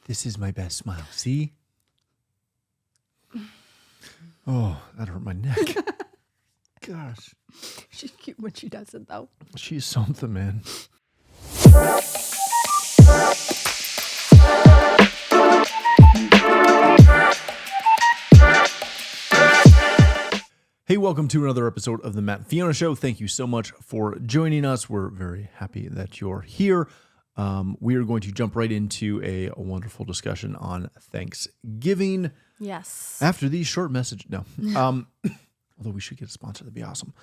This is my best smile. See? Oh, that hurt my neck. Gosh. She's cute when she does it, though. She's something, man. Hey, welcome to another episode of the Matt Fiona Show. Thank you so much for joining us. We're very happy that you're here. We are going to jump right into a wonderful discussion on Thanksgiving. Yes. After these short messages. No. Although we should get a sponsor. That'd be awesome.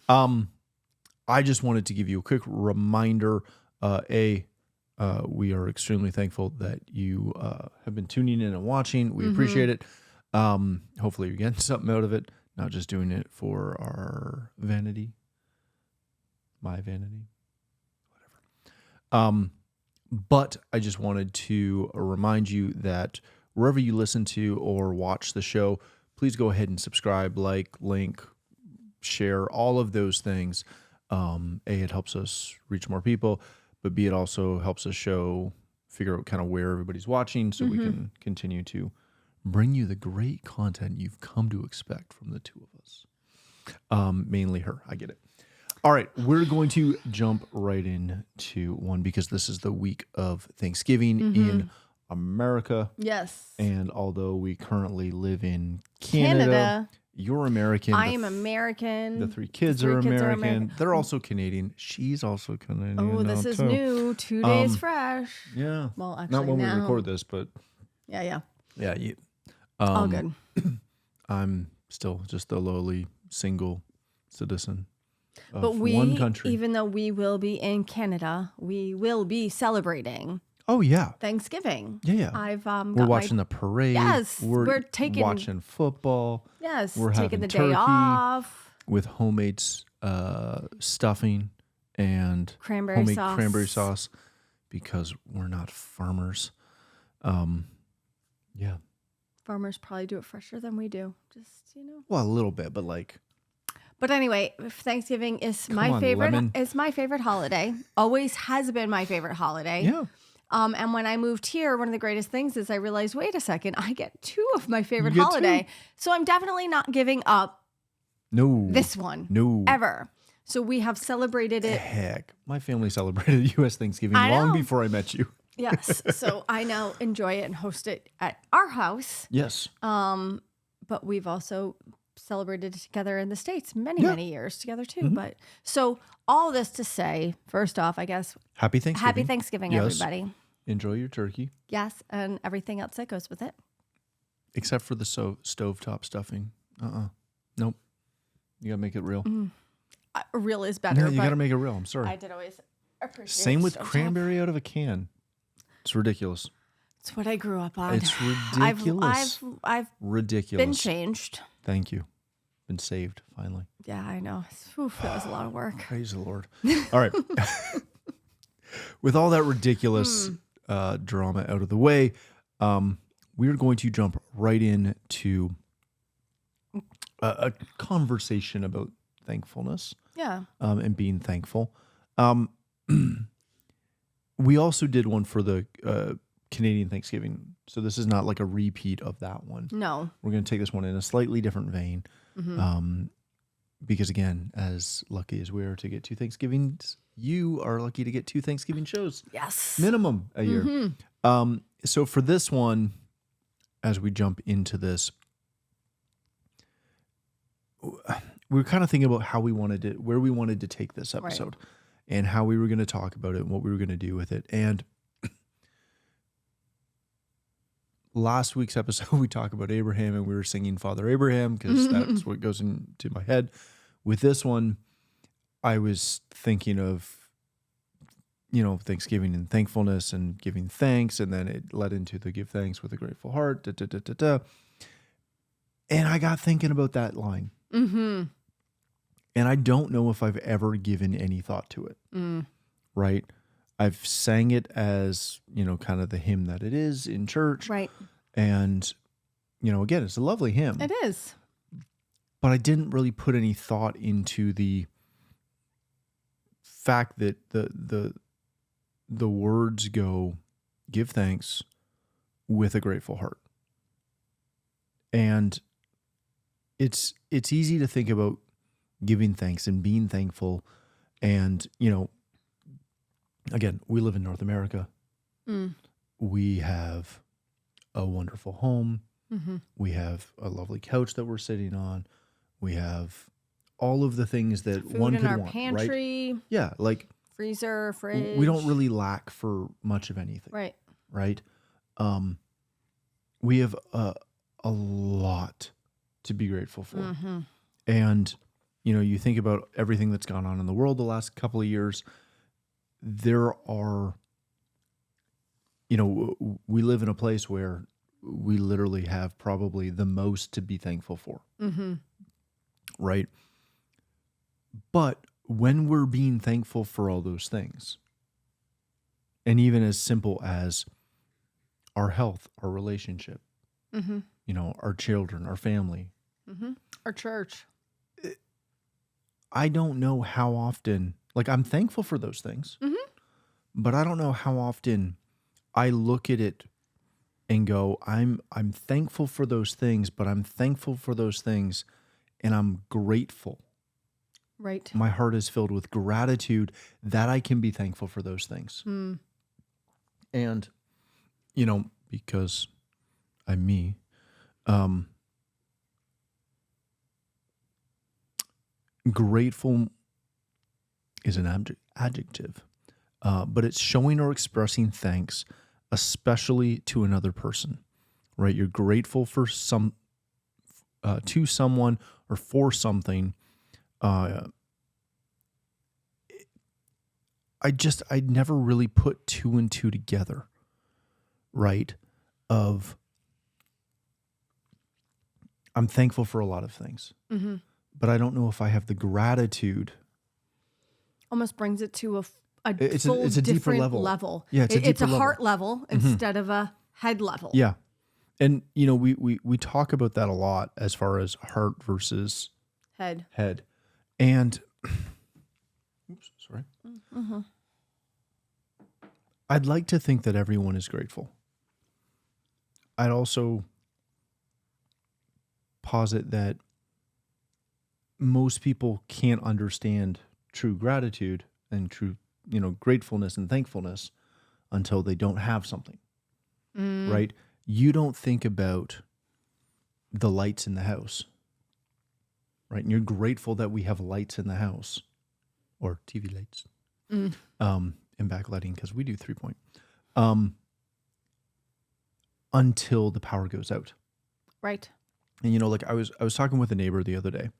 I just wanted to give you a quick reminder. We are extremely thankful that you have been tuning in and watching. We appreciate it. Hopefully you're getting something out of it. Not just doing it for our vanity. My vanity. Whatever. But I just wanted to remind you that wherever you listen to or watch the show, please go ahead and subscribe, like, link, share, all of those things. It helps us reach more people, but B, it also helps us figure out kind of where everybody's watching so we can continue to bring you the great content you've come to expect from the two of us. Mainly her. I get it. All right. We're going to jump right into one because this is the week of Thanksgiving in America. Yes. And although we currently live in Canada. You're American. I am American. The three kids are American. They're also Canadian. She's also Canadian. Oh, this is too. New. 2 days fresh. Yeah. Well, actually, not when now. we record this, but Yeah. yeah. All good. I'm still just a lowly single citizen of But one country. even though we will be in Canada, we will be celebrating Oh yeah. Thanksgiving. Yeah. I've We're watching the parade. Yes, we're watching football. Yes, We're taking having the turkey day off. with homemade stuffing and Cranberry homemade sauce. cranberry sauce because we're not farmers. Yeah. Farmers probably do it fresher than we do. Just, Well, a little bit, but like. But anyway, Thanksgiving is Come my on, favorite. lemon. It's my favorite holiday. Always has been my favorite holiday. Yeah. And when I moved here, one of the greatest things is I realized, wait a second, I get two of my favorite You get holiday. two. So I'm definitely not giving up No. this one. No. Ever. So we have celebrated it. Heck, my family celebrated U.S. Thanksgiving I long know. before I met you. Yes. So I now enjoy it and host it at our house. Yes. But we've also celebrated it together in the States many years together too. Mm-hmm. But so all this to say, first off, I guess, Happy Thanksgiving. happy Thanksgiving, Yes. everybody. Enjoy your turkey, Yes. And everything else that goes with it. except for the stovetop stuffing. Nope. You gotta make it real. Real is better. No, you but gotta make it real. I'm sorry. I did always appreciate Same with stovetop. cranberry out of a can. It's ridiculous. It's what I grew up on. It's ridiculous. I've Ridiculous. been changed. Thank you. Been saved finally. Yeah, I know. Oof, that was a lot of work. Praise the Lord. All right. With all that ridiculous drama out of the way, we are going to jump right into a conversation about thankfulness Yeah. and being thankful. We also did one for the Canadian Thanksgiving. So this is not like a repeat of that one. No. We're going to take this one in a slightly different vein. Because again, as lucky as we are to get two Thanksgivings, you are lucky to get two Thanksgiving shows. Yes. Minimum a year. So for this one, as we jump into this, we were kind of thinking about where we wanted to take this episode and how we were going to talk about it and what we were going to do with it. And last week's episode, we talked about Abraham and we were singing Father Abraham because that's what goes into my head. With this one, I was thinking of, Thanksgiving and thankfulness and giving thanks. And then it led into the give thanks with a grateful heart. And I got thinking about that line. Mm-hmm. And I don't know if I've ever given any thought to it. Right? I've sang it as, kind of the hymn that it is in church. Right. And, again, it's a lovely hymn. It is. But I didn't really put any thought into the fact that the words go, give thanks, with a grateful heart. And it's easy to think about giving thanks and being thankful. And, again, we live in North America. Mm. We have a wonderful home. Mm-hmm. We have a lovely couch that we're sitting on. We have all of the things that Food one in could our want, pantry, right? Yeah, like freezer, fridge. we don't really lack for much of anything, Right. right? We have a lot to be grateful for. Mm-hmm. And, you think about everything that's gone on in the world the last couple of years. There are, we live in a place where we literally have probably the most to be thankful for. Mm-hmm. Right? But when we're being thankful for all those things, and even as simple as our health, our relationship, Mm-hmm. Our children, our family, Mm-hmm. Our church. I don't know how often, like I'm thankful for those things, Mm-hmm. but I don't know how often I look at it and go, I'm thankful for those things, but I'm thankful for those things and I'm grateful. Right. My heart is filled with gratitude that I can be thankful for those things. Mm. And, because I'm me, grateful is an adjective, but it's showing or expressing thanks, especially to another person, right? You're grateful for to someone or for something. I never really put two and two together, right? I'm thankful for a lot of things, Mm-hmm. but I don't know if I have the gratitude. Almost brings it to It's full a deeper different level. Yeah, it's a It's deeper a level. heart level instead of a head level. Yeah. And, we talk about that a lot as far as heart versus Head. And, oops, sorry. Mm-hmm. I'd like to think that everyone is grateful. I'd also posit that most people can't understand true gratitude and true, gratefulness and thankfulness until they don't have something, right? You don't think about the lights in the house, right? And you're grateful that we have lights in the house or TV lights, and backlighting because we do 3-point, until the power goes out. Right. And, like I was talking with a neighbor the other day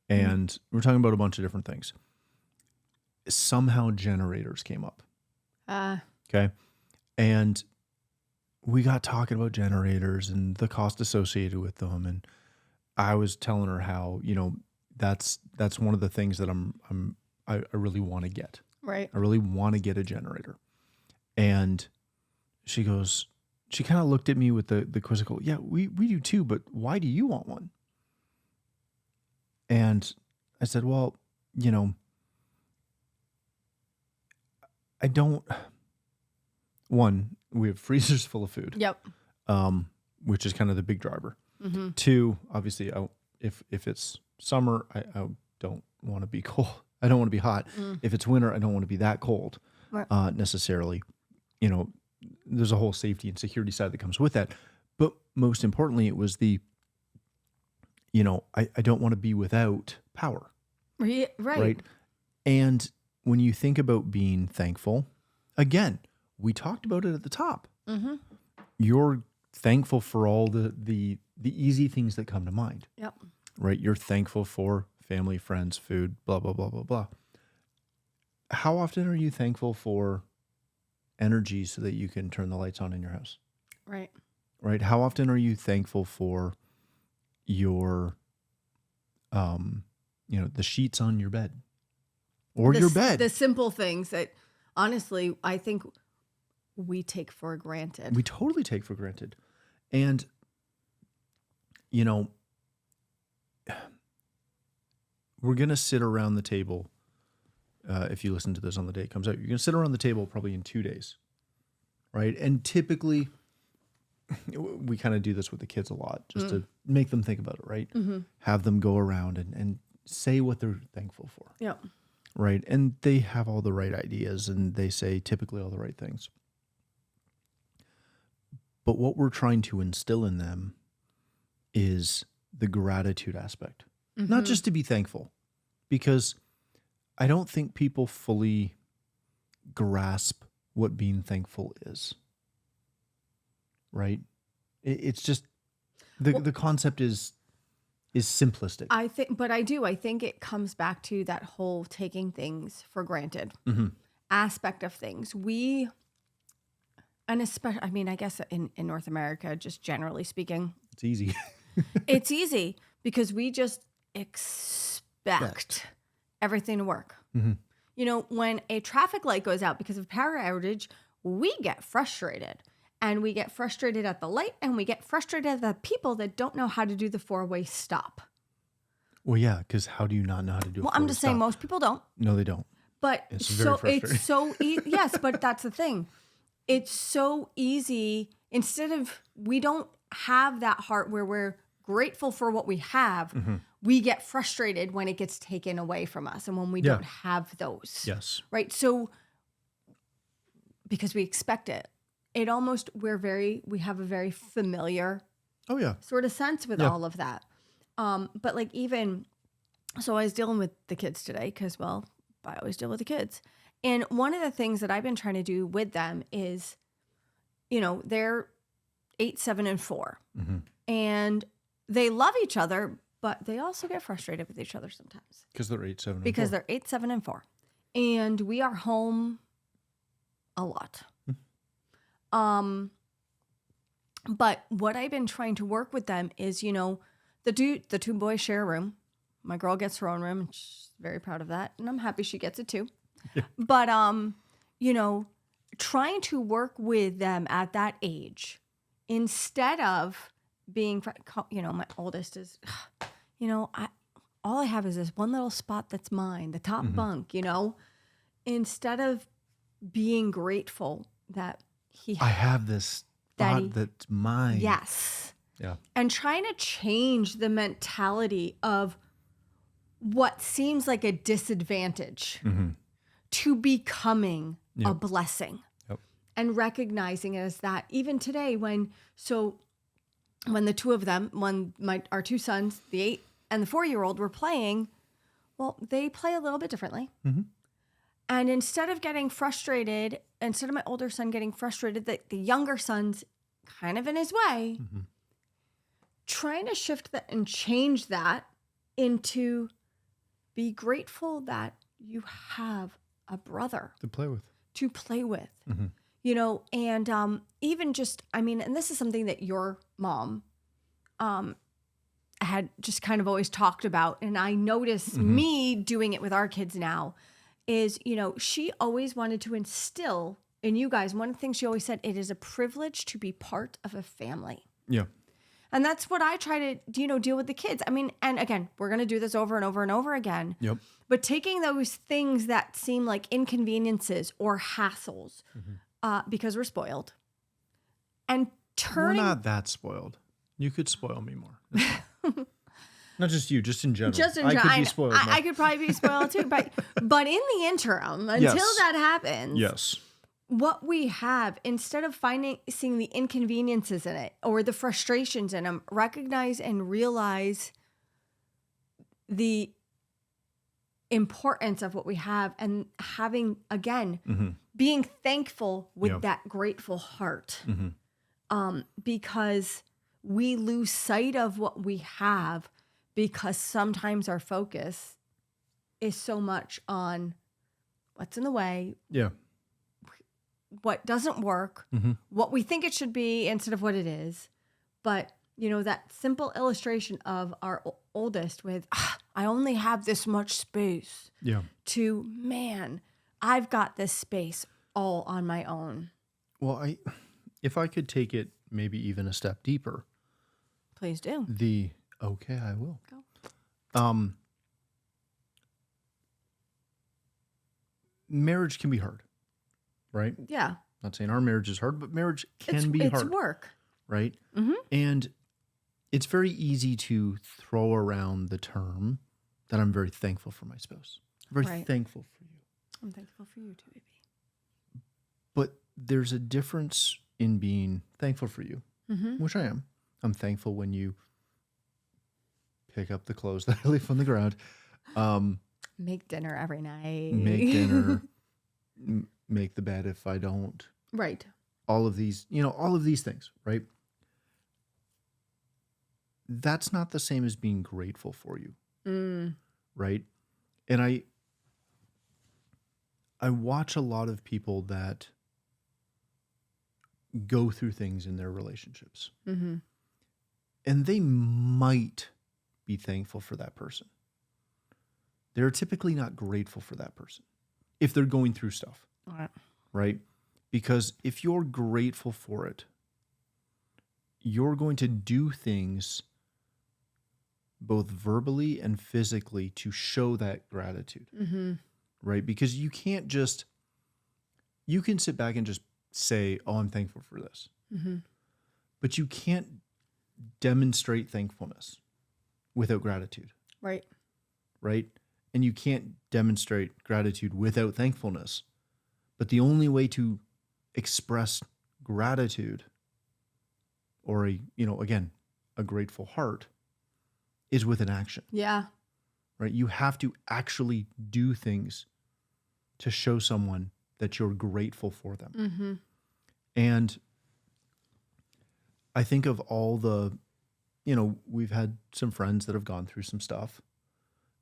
and we were talking about a bunch of different things. Somehow generators came up. Okay. And we got talking about generators and the cost associated with them. And I was telling her how, that's one of the things that I really want to get. Right. I really want to get a generator. And she kind of looked at me with the quizzical, yeah, we do too, but why do you want one? And I said, well, I don't, one, we have freezers full of food. Yep. Which is kind of the big driver. Mm-hmm. Two, obviously, if it's summer, I don't want to be cold. I don't want to be hot. If it's winter, I don't want to be that cold, Right. necessarily. There's a whole safety and security side that comes with that. But most importantly, it was I don't want to be without power. Right. And when you think about being thankful, again, we talked about it at the top. Mm-hmm. You're thankful for all the easy things that come to mind. Yep. Right? You're thankful for family, friends, food, blah, blah, blah, blah, blah. How often are you thankful for energy so that you can turn the lights on in your house? Right. Right? How often are you thankful for your, the sheets on your bed or your bed? The simple things that honestly, I think we take for granted. We totally take for granted. And, we're going to sit around the table. If you listen to this on the day it comes out, you're going to sit around the table probably in 2 days. Right. And typically we kind of do this with the kids a lot, just to make them think about it, right? Have them go around and say what they're thankful for. Yeah. Right. And they have all the right ideas and they say typically all the right things. But what we're trying to instill in them is the gratitude aspect, not just to be thankful, because I don't think people fully grasp what being thankful is. Right. It's just the concept is simplistic. I think it comes back to that whole taking things for granted aspect of things. And especially, I mean, I guess in North America, just generally speaking, It's easy. it's easy because we just expect everything to work. You know, when a traffic light goes out because of power outage, we get frustrated. And we get frustrated at the light, and we get frustrated at the people that don't know how to do the 4-way stop. Well, yeah, because how do you not know how to do it? Well, I'm just saying most people don't. No, they don't. But It's very frustrating. Yes, but that's the thing. It's so easy. Instead of, we don't have that heart where we're grateful for what we have. We get frustrated when it gets taken away from us and when we don't have those. Yes. Right. So because we expect it, we have a very familiar sort of sense with all of that. But like so I was dealing with the kids today because, well, I always deal with the kids. And one of the things that I've been trying to do with them is, you know, they're 8, 7, and 4. And they love each other, but they also get frustrated with each other sometimes. Because they're 8, 7, and 4. Because they're 8, 7, and 4. And we are home a lot. But what I've been trying to work with them is, you know, the two boys share a room. My girl gets her own room, and she's very proud of that. And I'm happy she gets it too. But, you know, trying to work with them at that age instead of being, you know, my oldest is, you know, all I have is this one little spot that's mine, the top bunk, you know, instead of being grateful that I have this spot that's mine. Yes. Yeah. And trying to change the mentality of what seems like a disadvantage to becoming a blessing. Yep. And recognizing it as that. Even today, when the two of them, our two sons, the 8 and the 4-year-old, were playing, well, they play a little bit differently. And instead of getting frustrated, instead of my older son getting frustrated that the younger son's kind of in his way, trying to shift that and change that into be grateful that you have a brother to play with. You know, and even just, I mean, and this is something that your mom had just kind of always talked about, and I notice me doing it with our kids now, is, you know, she always wanted to instill in you guys, one of the things she always said, it is a privilege to be part of a family. Yeah. And that's what I try to, you know, deal with the kids. I mean, and again, we're going to do this over and over and over again. Yep. But taking those things that seem like inconveniences or hassles because we're spoiled and turning... We're not that spoiled. You could spoil me more. Not just you, just in general. I could be spoiled. I could probably be spoiled too. But in the interim, until that happens, what we have, instead of seeing the inconveniences in it or the frustrations in them, recognize and realize the importance of what we have and having, again, being thankful with that grateful heart. Because we lose sight of what we have because sometimes our focus is so much on what's in the way. Yeah. What doesn't work, what we think it should be instead of what it is. But, you know, that simple illustration of our oldest with, I only have this much space. Yeah. To, man, I've got this space all on my own. Well, if I could take it maybe even a step deeper. Please do. Okay, I will. Go. Marriage can be hard, right? Yeah. Not saying our marriage is hard, but marriage can be hard. It's work. right? And it's very easy to throw around the term that I'm very thankful for my spouse. I'm very Right. thankful for you. I'm thankful for you too, baby. But there's a difference in being thankful for you, which I am. I'm thankful when you pick up the clothes that I leave on the ground, Make dinner every night. make dinner, make the bed if I don't. Right. All of these, all of these things, right? That's not the same as being grateful for you, right? And I watch a lot of people that go through things in their relationships, and they might be thankful for that person. They're typically not grateful for that person if they're going through stuff, right? Because if you're grateful for it, you're going to do things both verbally and physically to show that gratitude, right? Because you can sit back and just say, oh, I'm thankful for this. But you can't demonstrate thankfulness without gratitude, Right. right? And you can't demonstrate gratitude without thankfulness. But the only way to express gratitude or again, a grateful heart is with an action, Yeah. right? You have to actually do things to show someone that you're grateful for them. And I think of all the, we've had some friends that have gone through some stuff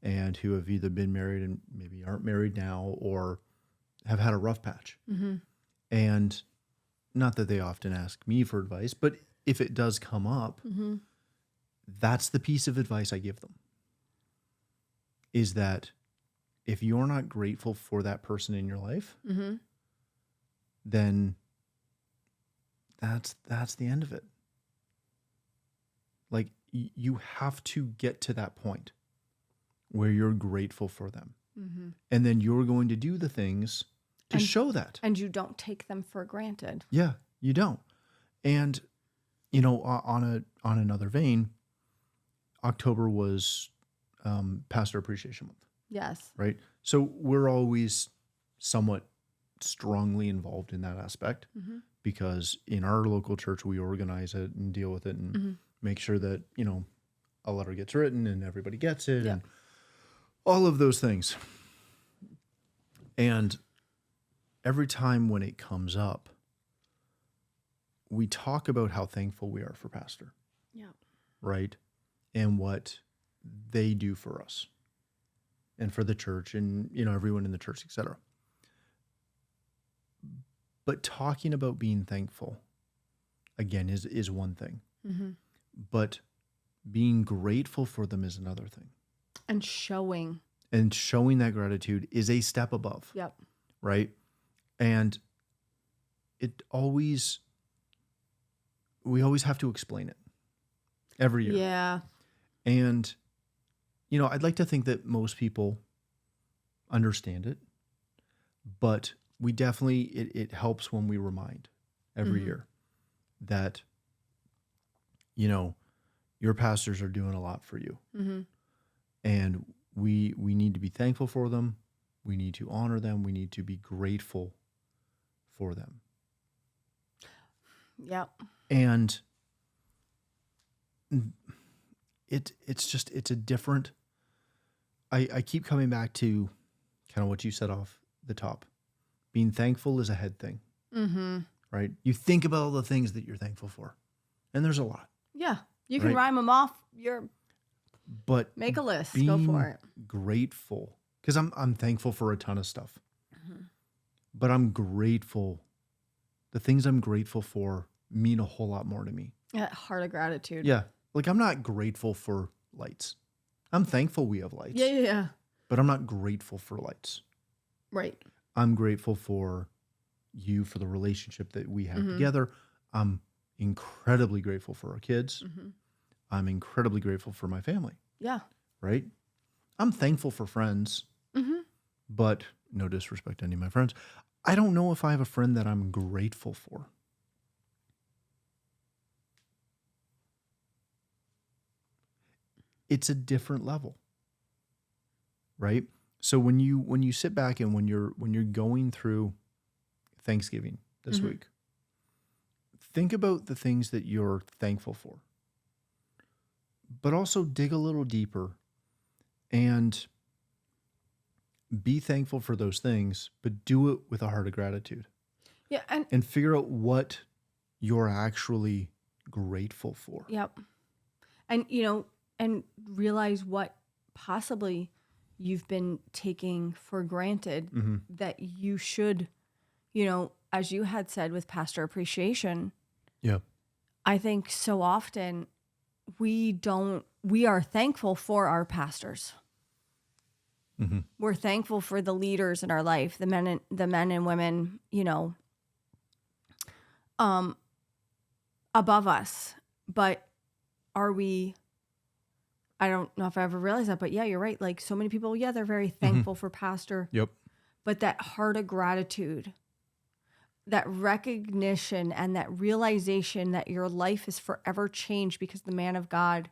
and who have either been married and maybe aren't married now or have had a rough patch. And not that they often ask me for advice, but if it does come up, that's the piece of advice I give them, is that if you're not grateful for that person in your life, then that's the end of it. Like you have to get to that point where you're grateful for them. And then you're going to do the things to show that. And you don't take them for granted. Yeah, you don't. And, on another vein, October was Pastor Appreciation Month. Yes. Right? So we're always somewhat strongly involved in that aspect because in our local church, we organize it and deal with it and make sure that, a letter gets written and everybody gets it and all of those things. And every time when it comes up, we talk about how thankful we are for Pastor. Yeah. Right? And what they do for us and for the church and, everyone in the church, etc. But talking about being thankful, again, is one thing. But being grateful for them is another thing. And showing. And showing that gratitude is a step above. Yep. Right? And we always have to explain it every year. Yeah. And, I'd like to think that most people understand it, but we definitely, it helps when we remind every year that, your pastors are doing a lot for you. And we need to be thankful for them. We need to honor them. We need to be grateful for them. Yep. And it's a different, I keep coming back to kind of what you said off the top. Being thankful is a head thing, right? You think about all the things that you're thankful for, and there's a lot. Yeah. You can Right. rhyme them off. But Make a list. being Go for it. grateful, because I'm thankful for a ton of stuff, but I'm grateful. The things I'm grateful for mean a whole lot more to me. That heart of gratitude. Yeah. Like I'm not grateful for lights. I'm thankful we have lights. Yeah. But I'm not grateful for lights. Right. I'm grateful for you, for the relationship that we have together. I'm incredibly grateful for our kids. I'm incredibly grateful for my family. Yeah. Right? I'm thankful for friends, but no disrespect to any of my friends. I don't know if I have a friend that I'm grateful for. it's a different level, right? So when you sit back and when you're going through Thanksgiving this Mhm. week, think about the things that you're thankful for, but also dig a little deeper and be thankful for those things, but do it with a heart of gratitude Yeah, and figure out what you're actually grateful for. yep. And and realize what possibly you've been taking for granted Mm-hmm. that you should, as you had said with pastor appreciation, Yeah. I think so often we are thankful for our pastors. Mm-hmm. We're thankful for the leaders in our life, the men and women, above us. But are we, I don't know if I ever realized that, but yeah, you're right. Like so many people, yeah, they're very thankful for pastor, Yep. but that heart of gratitude, that recognition and that realization that your life is forever changed because the man of God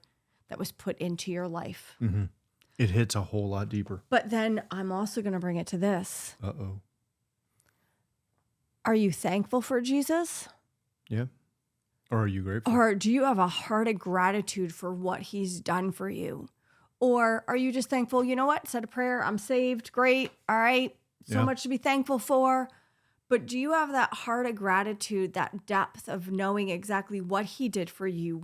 that was put into your life. Mm-hmm. It hits a whole lot deeper. But then I'm also going to bring it to this. Uh-oh. Are you thankful for Jesus? Yeah. Or are you grateful? Or do you have a heart of gratitude for what he's done for you? Or are you just thankful, you know what? Said a prayer, I'm saved, great, all right, so much to be thankful for. But do you have that heart of gratitude, that depth of knowing exactly what he did for you,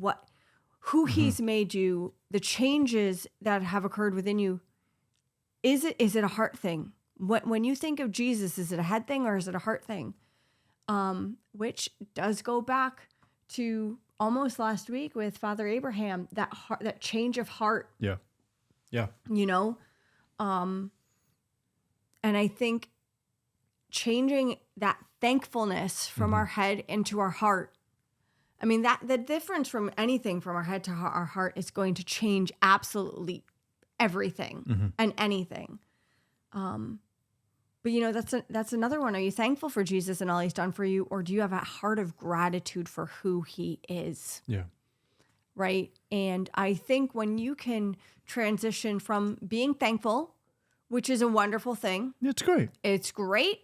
who he's made you, the changes that have occurred within you? Is it a heart thing? When you think of Jesus, is it a head thing or is it a heart thing? Which does go back to almost last week with Father Abraham, that change of heart. Yeah. Yeah. And I think changing that thankfulness from our head into our heart. I mean, that the difference from anything from our head to our heart is going to change absolutely everything and anything. But that's another one. Are you thankful for Jesus and all he's done for you? Or do you have a heart of gratitude for who he is? Yeah. Right. And I think when you can transition from being thankful, which is a wonderful thing. It's great. It's great.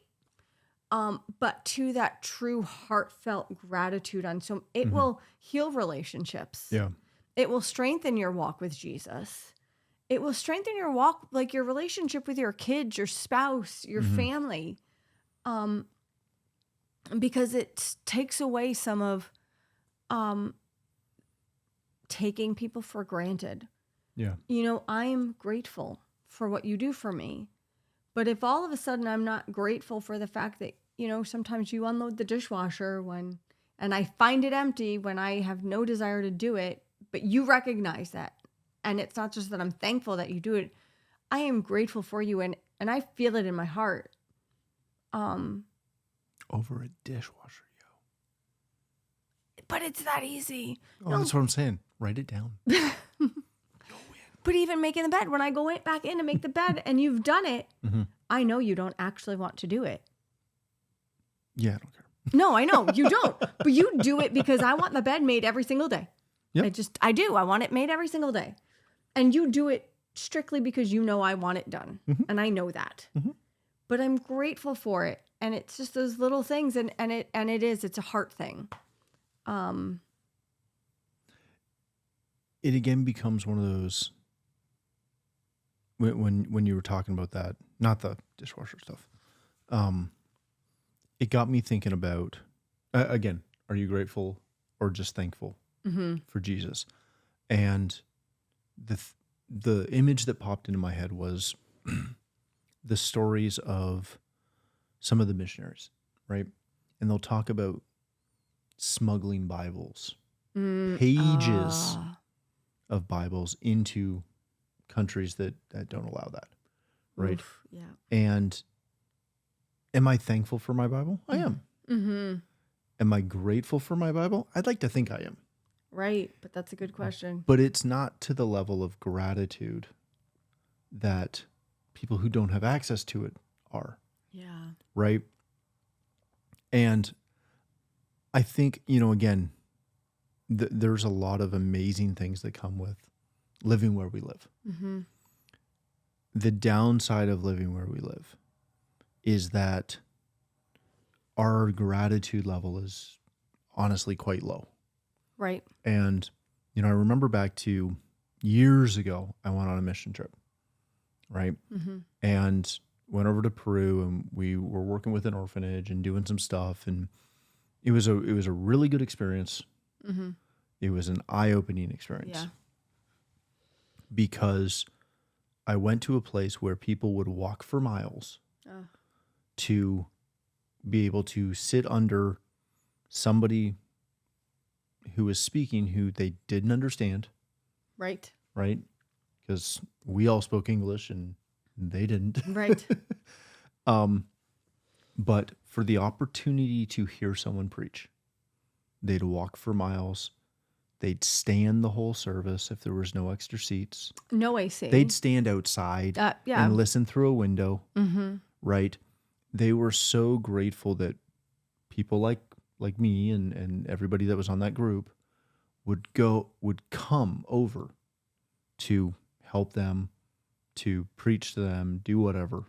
But to that true heartfelt gratitude it will heal relationships. Yeah. It will strengthen your walk with Jesus. It will strengthen your walk, like your relationship with your kids, your spouse, your family. Because it takes away some of taking people for granted. Yeah. I'm grateful for what you do for me. But if all of a sudden I'm not grateful for the fact that, sometimes you unload the dishwasher and I find it empty when I have no desire to do it, but you recognize that. And it's not just that I'm thankful that you do it. I am grateful for you and I feel it in my heart. Over a dishwasher, But it's that easy. Oh, that's what I'm saying. Write it down. But even making the bed, when I go back in to make the bed and you've done it, I know you don't actually want to do it. Yeah, I don't care. No, I know you don't, but you do it because I want the bed made every single day. Yep. I do. I want it made every single day. And you do it strictly because I want it done. And I know that. But I'm grateful for it. And it's just those little things. And it's a heart thing. It again becomes one of those when you were talking about that, not the dishwasher stuff. It got me thinking about, again, are you grateful or just thankful for Jesus? And the image that popped into my head was the stories of some of the missionaries, right? And they'll talk about smuggling Bibles, pages of Bibles into countries that don't allow that, right? Oof, yeah. And am I thankful for my Bible? I am. Am I grateful for my Bible? I'd like to think I am. Right, but that's a good question. But it's not to the level of gratitude that people who don't have access to it are. Yeah. Right? And I think, again, there's a lot of amazing things that come with living where we live. Mm-hmm. The downside of living where we live is that our gratitude level is honestly quite low. Right. And, I remember back to years ago, I went on a mission trip, right? Mm-hmm. And went over to Peru, and we were working with an orphanage and doing some stuff. And it was a really good experience. Mm-hmm. It was an eye-opening experience. Yeah. Because I went to a place where people would walk for miles to be able to sit under somebody who was speaking who they didn't understand. Right. Right? Because we all spoke English and they didn't. Right. But for the opportunity to hear someone preach, they'd walk for miles. They'd stand the whole service if there was no extra seats. No AC. They'd stand outside and listen through a window, right? They were so grateful that people like me and everybody that was on that group would come over to help them, to preach to them, do whatever,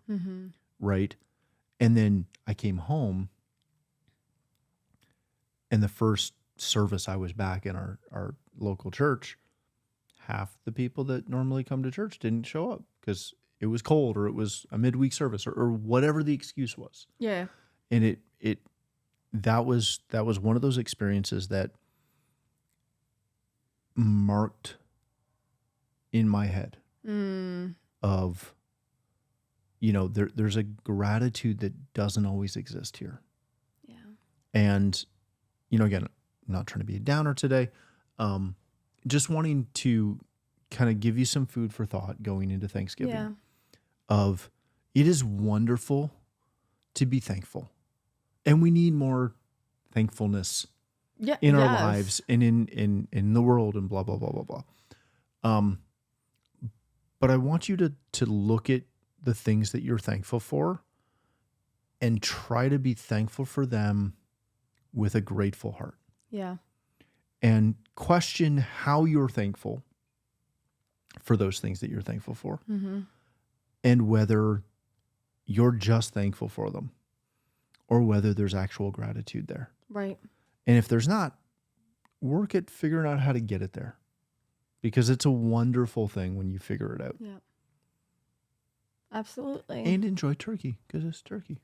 right? And then I came home, and the first service I was back in our local church, half the people that normally come to church didn't show up because it was cold or it was a midweek service or whatever the excuse was. Yeah. And that was one of those experiences that marked in my head of, there's a gratitude that doesn't always exist here. Yeah. And, again, I'm not trying to be a downer today. Just wanting to kind of give you some food for thought going into Thanksgiving. Yeah. Of it is wonderful to be thankful, and we need more thankfulness in our lives and in the world and blah blah blah blah blah. But I want you to look at the things that you're thankful for and try to be thankful for them with a grateful heart. Yeah. And question how you're thankful for those things that you're thankful for. Mm-hmm. And whether you're just thankful for them or whether there's actual gratitude there. Right. And if there's not, work at figuring out how to get it there, because it's a wonderful thing when you figure it out. Yeah. Absolutely. And enjoy turkey, because it's turkey.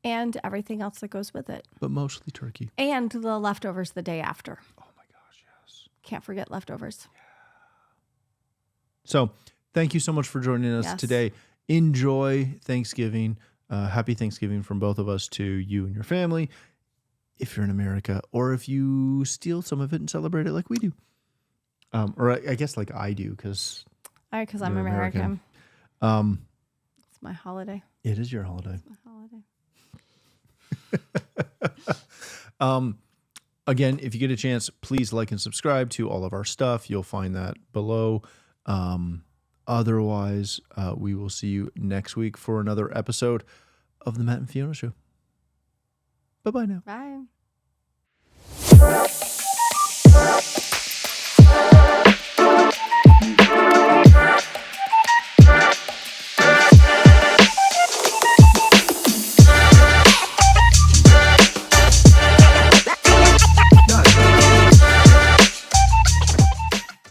And everything else that goes with it. But mostly turkey. And the leftovers the day after. Oh my gosh, yes. Can't forget leftovers. Yeah. So thank you so much for joining us today. Enjoy Thanksgiving. Happy Thanksgiving from both of us to you and your family, if you're in America, or if you steal some of it and celebrate it like we do. Or I guess like I do, because I'm American. It's my holiday. It is your holiday. It's my holiday. Again, if you get a chance, please like and subscribe to all of our stuff. You'll find that below. Otherwise, we will see you next week for another episode of the Matt and Fiona Show. Bye-bye now. Bye.